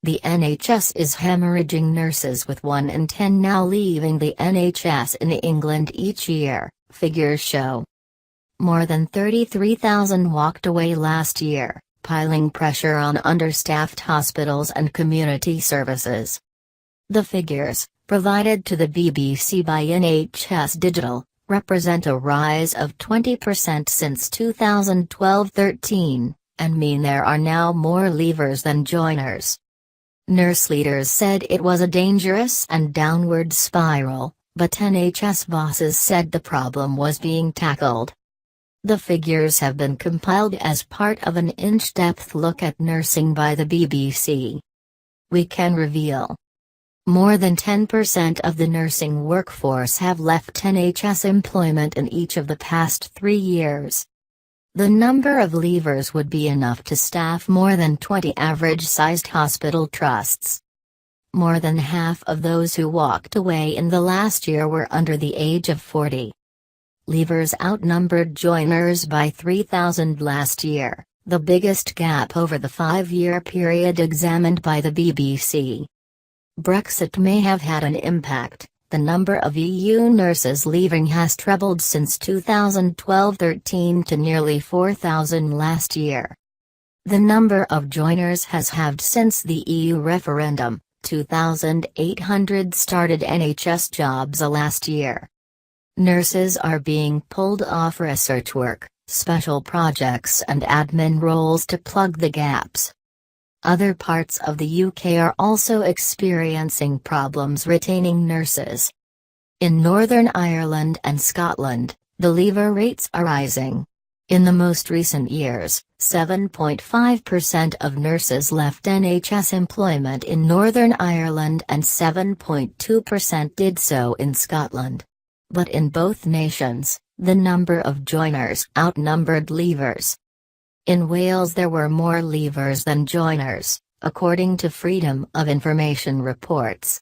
The NHS is hemorrhaging nurses, with 1 in 10 now leaving the NHS in England each year, figures show. More than 33,000 walked away last year, piling pressure on understaffed hospitals and community services. The figures, provided to the BBC by NHS Digital, represent a rise of 20% since 2012-13, and mean there are now more leavers than joiners. Nurse leaders said it was a dangerous and downward spiral, but NHS bosses said the problem was being tackled. The figures have been compiled as part of an in-depth look at nursing by the BBC. We can reveal. More than 10% of the nursing workforce have left NHS employment in each of the past 3 years. The number of leavers would be enough to staff more than 20 average-sized hospital trusts. More than half of those who walked away in the last year were under the age of 40. Leavers outnumbered joiners by 3,000 last year, the biggest gap over the 5-year period examined by the BBC. Brexit may have had an impact. The number of EU nurses leaving has trebled since 2012-13 to nearly 4,000 last year. The number of joiners has halved since the EU referendum. 2,800 started NHS jobs last year. Nurses are being pulled off research work, special projects and admin roles to plug the gaps. Other parts of the UK are also experiencing problems retaining nurses. In Northern Ireland and Scotland, the leaver rates are rising. In the most recent years, 7.5% of nurses left NHS employment in Northern Ireland and 7.2% did so in Scotland. But in both nations, the number of joiners outnumbered leavers. In Wales there were more leavers than joiners, according to Freedom of Information reports.